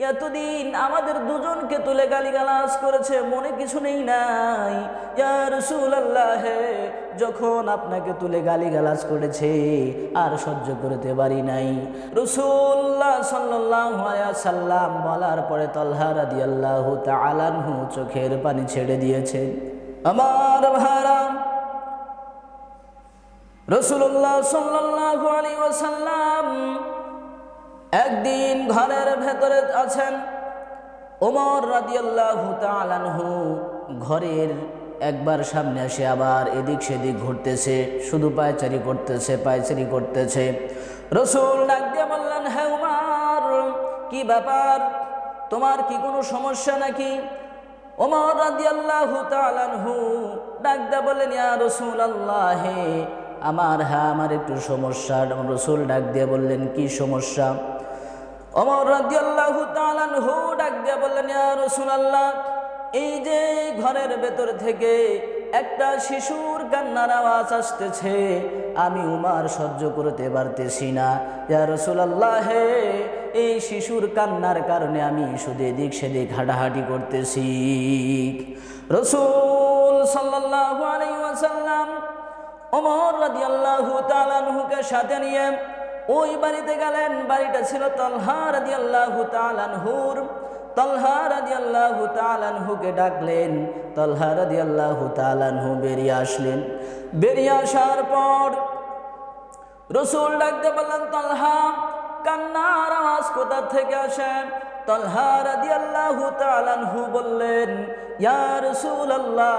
এতদিন আমাদের দুজনকে তুলে গালিগালাজ করেছে, মনে কিছু নেই নাই? ইয়া রাসূলুল্লাহ, যখন আপনাকে তুলে গালিগালাজ করেছে আর সহ্য করতে পারি নাই। রাসূলুল্লাহ সাল্লাল্লাহু আলাইহি ওয়াসাল্লাম বলার পরে তালহা রাদিয়াল্লাহু তাআলা আনহু চোখের পানি ছেড়ে দিয়েছেন। আমার ভাইরা, রাসূলুল্লাহ সাল্লাল্লাহু আলাইহি ওয়াসাল্লাম একদিন ঘরের ভেতরে আছেন। ওমর রাদিয়াল্লাহু তাআলা আনহু ঘরের একবার সামনে আসে, আবার এদিক সেদিক ঘুরতেছে, শুধু পায়চারি করতেছে। রাসূল ডাক দিয়ে বললেন, হে ওমর, কি ব্যাপার, তোমার কি কোনো সমস্যা নাকি? ওমর রাদিয়াল্লাহু তাআলা আনহু ডাক দিয়ে বললেন, ইয়া রাসূলুল্লাহ, আমার একটু সমস্যা। রাসূল ডাক দিয়ে বললেন, কি সমস্যা? ওমর রাদিয়াল্লাহু তাআলা আনহু ডাক দিয়ে বললেন, ইয়া রাসূলুল্লাহ, এই যে ঘরের ভেতর থেকে একটা শিশুর কান্নার আওয়াজ আসতেছে, আমি উমর সহ্য করতে পারতেছি না। ইয়া রাসূলুল্লাহ, এই শিশুর কান্নার কারণে আমি শুধু এদিক সেদিক হাঁটাহাঁটি করতেছি। রাসূল সাল্লাল্লাহু আলাইহি ওয়াসাল্লাম ওমর রাদিয়াল্লাহু তাআলা আনহুকে সাথে নিয়ে ওই বাড়িতে গেলেন। বাড়িটা ছিল তালহা রাদিয়াল্লাহু তাআলা আনহুর। তালহা রাদিয়াল্লাহু তাআলা আনহুকে ডাকলেন। তালহা রাদিয়াল্লাহু তাআলা আনহু বেরিয়ে আসলেন। বেরিয়ে আসার পর রাসূল ডাকতে বললেন, তালহা, কান্নার আওয়াজ কোথা থেকে আসে? তালহা রাদিয়াল্লাহু তাআলা আনহু বললেন, ইয়া রাসূলুল্লাহ,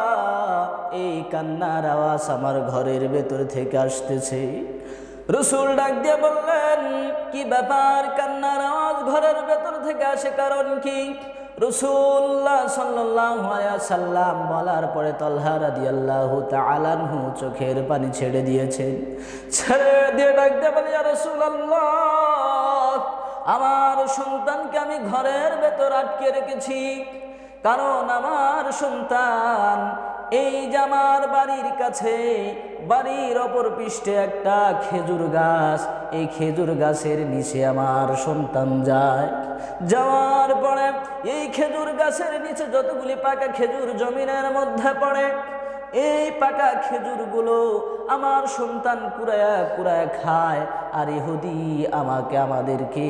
এই কান্নার আওয়াজ আমার ঘরের ভেতর থেকে আসতেছে। রাসূল ডাক দিয়ে বললেন, কি ব্যাপার, কান্নার আওয়াজ ঘরের ভেতর থেকে আসে, কারণ কি? রাসূলুল্লাহ সাল্লাল্লাহু আলাইহি ওয়াসাল্লাম বলার পরে তালহা রাদিয়াল্লাহু তাআলা আনহু চোখের পানি ছেড়ে দিয়েছেন। ছেড়ে দিয়ে ডাক দিয়ে বলে, ইয়া রাসূলুল্লাহ, আমার সন্তানকে আমি ঘরের ভেতর আটকে রেখেছি, কারণ আমার সন্তান এই যে আমার বাড়ির কাছে, বাড়ির অপর পৃষ্ঠে একটা খেজুর গাছ, এই খেজুর গাছের নিচে আমার সন্তান যায়। যাওয়ার পরে এই খেজুর গাছের নিচে যতগুলি পাকা খেজুর জমিনের মধ্যে পড়ে, এই পাকা খেজুরগুলো আমার সন্তান কুড়ায়া কুড়ায়া খায়, আর ইহুদি আমাদেরকে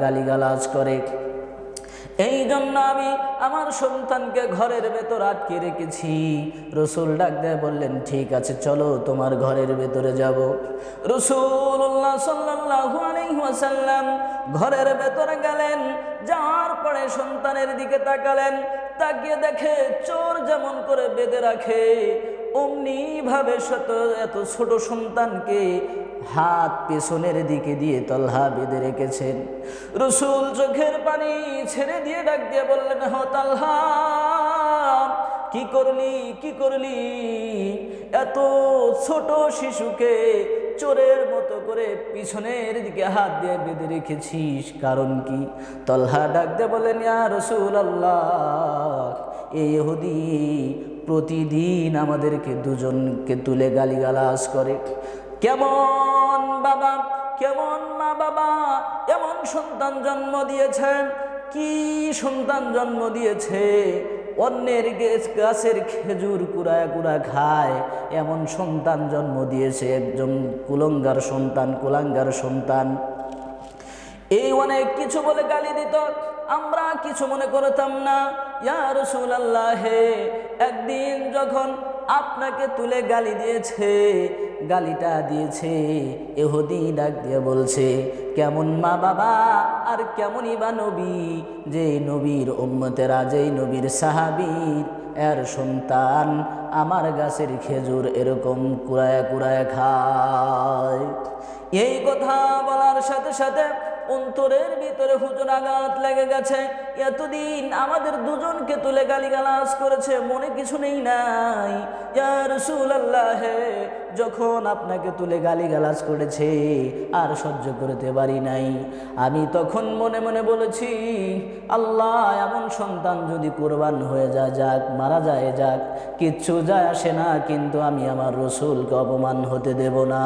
গালিগালাজ করে। এই জন্য আমি আমার সন্তানকে ঘরের ভেতর আটকে রেখেছি। রাসূল ডাক দিয়ে বললেন, ঠিক আছে, চলো তোমার ঘরের ভেতরে যাব। রাসূলুল্লাহ সাল্লাল্লাহু আলাইহি ওয়াসাল্লাম ঘরের ভেতরে গেলেন। যাওয়ার পরে সন্তানের দিকে তাকালেন। তাকিয়ে দেখে চোর যেমন করে বেঁধে রাখে, অমনি ভাবে এত ছোট সন্তানকে হাত পেছনের দিকে দিয়ে তালহা বেঁধে রেখেছেন। রাসূল চোখের পানি ছেড়ে দিয়ে ডাক দিয়ে বললেন, হে তালহা, কি করলি? এত ছোট শিশুকে চোরের মতো করে পিছনের দিকে হাত দিয়ে বেঁধে রেখেছিস, কারণ কি? তালহা ডাক দিয়ে বললেন, ইয়া রাসূলুল্লাহ, এই ইহুদি প্রতিদিন আমাদেরকে দুজনকে তুলে গালিগালাজ করে। কেমন বাবা, কেমন মা বাবা এমন সন্তান জন্ম দিয়েছে? কি সন্তান জন্ম দিয়েছে? অন্যের গাছের খেজুর কুড়ায় খায়, এমন সন্তান জন্ম দিয়েছে। একজন কুলাঙ্গার সন্তান। এই অনেক কিছু বলে গালি দিত, আমরা কিছু মনে করতাম না। ইয়া রাসূলুল্লাহ, একদিন যখন আপনাকে তুলে গালিটা দিয়েছে, ইহুদি ডাক দিয়ে বলছে, কেমন মা বাবা আর কেমনই বা নবী, যে নবীর উম্মতেরা, যেই নবীর সাহাবীর এর সন্তান আমার গাছের খেজুর এরকম কুড়ায় খায়। এই কথা বলার সাথে সাথে অন্তরের ভিতরে হুজুর আঘাত লেগে গেছে। এতদিন আমাদের দুজনকে তুলে গালিগালাজ করেছে, মনে কিছু নেই নাই? ইয়া রাসূলুল্লাহ, যখন আপনাকে তুলে গালিগালাজ করেছে আর সহ্য করতে পারি নাই, আমি তখন মনে মনে বলেছি, আল্লাহ, এমন সন্তান যদি কুরবান হয়ে যাক, মারা যাক, কিচ্ছু যায় আসে না, কিন্তু আমি আমার রাসূলকে অপমান হতে দেব না।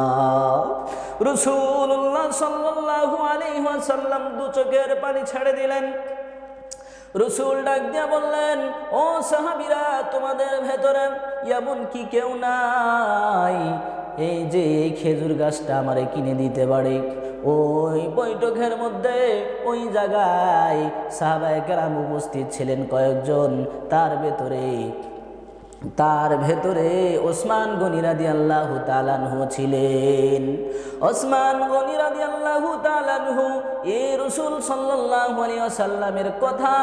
রাসূলুল্লাহ সাল্লাল্লাহু আলাইহি ওয়াসাল্লাম দু চোখের পানি ছেড়ে দিলেন। রসুল ডাক দিয়া বললেন, ও সাহাবীরা, তোমাদের ভেতরে এমন কি কেউ নাই এই যে এই খেজুর গাছটা আমারে কিনে দিতে পারে? ওই বৈঠকের মধ্যে ওই জায়গায় সাহাবায়ে কেরাম উপস্থিত ছিলেন কয়েকজন। তার ভেতরে ওসমান গনি রাদিয়াল্লাহু তাআলা আনহু ছিলেন। ওসমান গনি রাদিয়াল্লাহু তাআলা আনহু এই রাসূল সাল্লাল্লাহু আলাইহি ওয়াসাল্লামের কথা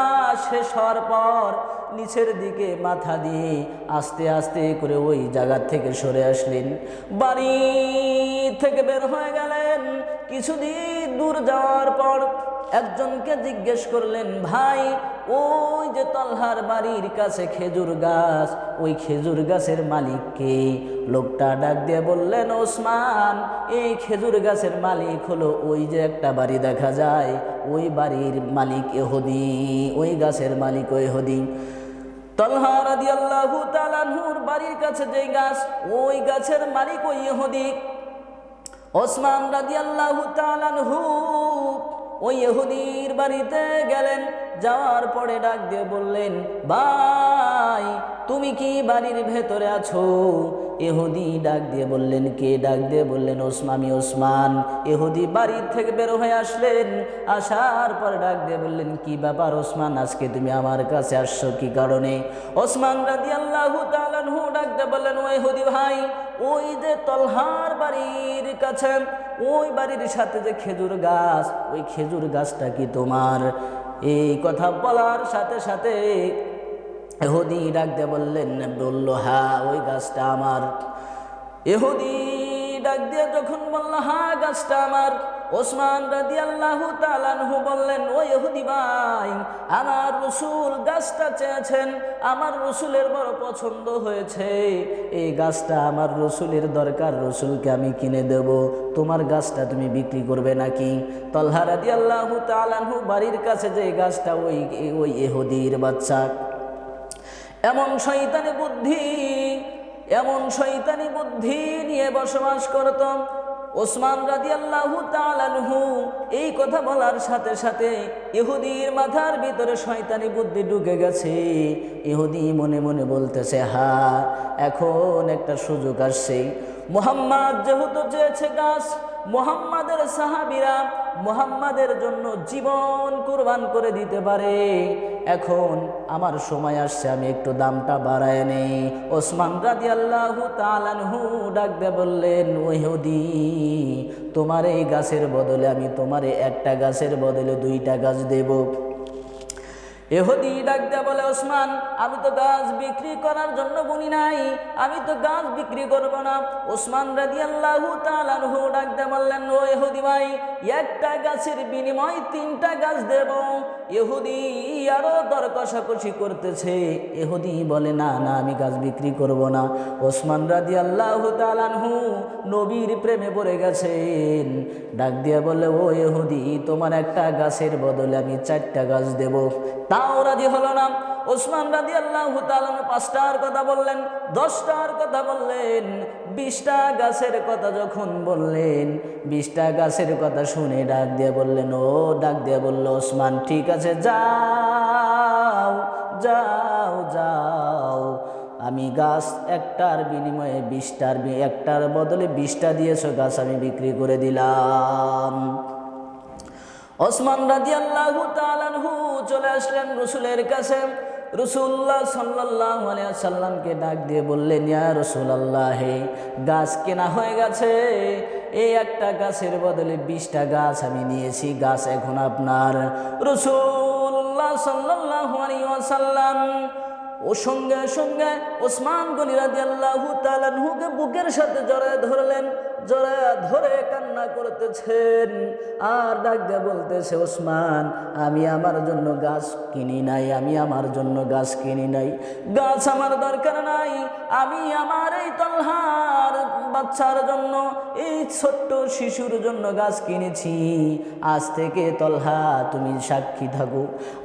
শেষ হওয়ার পর নিচের দিকে মাথা দিয়ে আস্তে আস্তে করে ওই জায়গা থেকে সরে আসলেন। বাড়ি থেকে বের হয়ে গেলেন। কিছুদিন দূর যাওয়ার পর একজনকে জিজ্ঞেস করলেন, ভাই, ওই যে তলহার বাড়ির কাছে খেজুর গাছ, ওই খেজুর গাছের মালিক কে? লোকটা ডাক দিয়ে বললেন, ওসমান, এই খেজুর গাছের মালিক হলো ওই যে একটা বাড়ি দেখা যায়, ওই বাড়ির মালিক ইহুদি, ওই গাছের মালিক ইহুদি। তলহা রাদিয়াল্লাহু তাআলা আনহুর বাড়ির কাছে যে গাছ, ওই গাছের মালিক ওই ইহুদি। ওসমান রাদিয়াল্লাহু তাআলা আনহু ওই ইহুদির বাড়িতে গেলেন। যাওয়ার পরে ডাক দিয়ে বললেন, ভাই, তুমি কি বাড়ির ভেতরে আছো? ইহুদি ডাক দিয়ে বললেন, কে? ডাক দিয়ে বললেন, আমি ওসমান। ইহুদি বাড়ির থেকে বের হয়ে আসলেন। আসার পর ডাক দিয়ে বললেন, কি ব্যাপার ওসমান, আজকে তুমি আমার কাছে আসছো কি কারণে? ওসমান রাদিয়াল্লাহু তাআলা আনহু ডাক দিয়ে বললেন, ও ইহুদি ভাই, ওই যে তলহার বাড়ির কাছে ওই বাড়ির সাথে যে খেজুর গাছ, ওই খেজুর গাছটা কি তোমার? এই কথা বলার সাথে সাথে ইহুদি ডাক দিয়ে বলল, হ্যাঁ, ওই গাছটা আমার। ইহুদি ডাক দিয়ে যখন বলল, হ্যাঁ, গাছটা আমার, ওসমান রাদিয়াল্লাহু তাআলা আনহু বললেন, ও ইহুদি ভাই, আমার রাসূল গাছটা চেয়েছেন, আমার রাসূলের বড় পছন্দ হয়েছে, এই গাছটা আমার রাসূলের দরকার, রাসূলকে আমি কিনে দেব, তোমার গাছটা তুমি বিক্রি করবে নাকি? তলহা রাদিয়াল্লাহু তাআলা আনহু বাড়ির কাছে যে গাছটা, ওই ইহুদির বাচ্চা এমন শয়তানি বুদ্ধি নিয়ে বসবাস করত। ওসমান রাদিয়াল্লাহু তাআলা আনহু এই কথা বলার সাথে সাথে ইহুদির মাথার ভিতরে শয়তানি বুদ্ধি ঢুকে গেছে। ইহুদি মনে মনে বলতেছে, হ্যাঁ, এখন একটা সুযোগ আসছে। মুহাম্মদ যেহেতু চেয়েছে গাছ, মুহাম্মাদের সাহাবীরা মুহাম্মাদের জন্য জীবন কুরবান করে দিতে পারে, এখন আমার সময় আসছে, আমি একটু দামটা বাড়ায় নেই। ওসমান রাদিয়াল্লাহু তাআলা আনহু ডাক দিয়ে বললেন, ও ইহুদি, তোমার এই গাছের বদলে আমি তোমারে একটা গাছের বদলে দুইটা গাছ দেব। ইহুদি ডাক দিয়ে বলে, ওসমান, আমি তো গাছ বিক্রি করার জন্য বলি নাই, আমি তো গাছ বিক্রি করব না। ওসমান রাদিয়াল্লাহু তাআলা আনহু ডাক দিয়ে বললেন, ও ইহুদি ভাই, একটা গাছের বিনিময়ে তিনটা গাছ দেব। ইহুদি আরো দর কষাকষি করতেছে। ইহুদি বলে, না না, আমি গাছ বিক্রি করব না। ওসমান রাদিয়াল্লাহু তাআলা আনহু নবীর প্রেমে পড়ে গেছেন। ডাক দিয়ে বলে, ও ইহুদি, তোমার একটা গাছের বদলে আমি চারটা গাছ দেব। তাও রাজি হলো না। ওসমান রাদিয়াল্লাহু তাআলা 5টার কথা বললেন, 10টার কথা বললেন, 20টা গাছের কথা যখন বললেন, 20টা গাছের কথা শুনে ডাক দিয়ে বলল, ওসমান, ঠিক আছে, যাও যাও যাও, আমি গাছ একটার বিনিময়ে একটার বদলে 20টা দিয়েছো, গাছ আমি বিক্রি করে দিলাম। ওসমান রাদিয়াল্লাহু তাআলা আনহু চলে আসলেন রাসূলের কাছে। রাসূলুল্লাহ সাল্লাল্লাহু আলাইহি ওয়াসাল্লামকে ডাক দিয়ে বললেন, ইয়া রাসূলুল্লাহ, গাছ কেনা হয়ে গেছে, এই একটা গাছের বদলে 20টা গাছ আমি নিয়েছি, গাছ এখন আপনার। রাসূলুল্লাহ সাল্লাল্লাহু আলাইহি ওয়াসাল্লাম ও সঙ্গে সঙ্গে ওসমান গনি রাদিয়াল্লাহু তাআলা আনহুকে বুকের সাথে জড়ায় ধরলেন, জড়ায় ধরে কান্না করতেছেন আর ডাক দিয়ে বলতেছে, ওসমান, আমি আমার জন্য গাছ কিনি নাই, গাছ আমার দরকার নাই, আমি আমার এই তলহার বাচ্চার জন্য, এই ছোট্ট শিশুর জন্য গাছ কিনেছি। আজ থেকে তলহা তুমি সাক্ষী থাকো,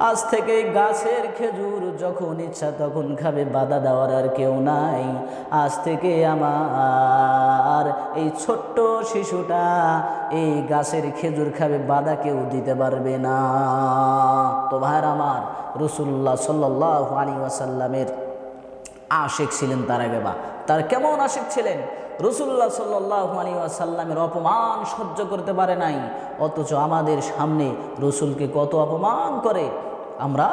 আজ থেকে গাছের খেজুর যখন ইচ্ছা তখন খাবে, বাধা দেওয়ার আর কেউ নাই। আজ থেকে আমার এই ছোট্ট শিশুটা এই গাছের খেজুর খাবে, বাধা কেউ দিতে পারবে না। তো ভাইয়ের আমার, রাসূলুল্লাহ সাল্লাল্লাহু আলাইহি ওয়াসাল্লামের আশিক ছিলেন তারা বাবা। তার কেমন আশিক ছিলেন? রাসূলুল্লাহ সাল্লাল্লাহু আলাইহি ওয়াসাল্লামের অপমান সহ্য করতে পারে নাই, অথচ আমাদের সামনে রাসূলকে কত অপমান করে। আমরা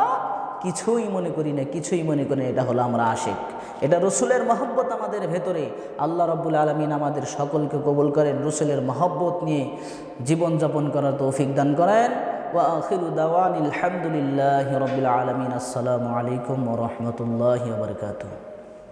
কিছুই মনে করি না, কিছুই মনে করি না। এটা হলো আমরা আশিক, এটা রাসূলের মহব্বত আমাদের ভেতরে। আল্লাহ রাব্বুল আলামিন আমাদের সকলকে কবুল করেন, রাসূলের মহব্বত নিয়ে জীবনযাপন করার তৌফিক দান করেন। ওয়া আখিরু দাওয়ানিল হামদুলিল্লাহি রাব্বিল আলামিন। আসসালামু আলাইকুম ওয়া রাহমাতুল্লাহি ওয়া বারাকাতুহু।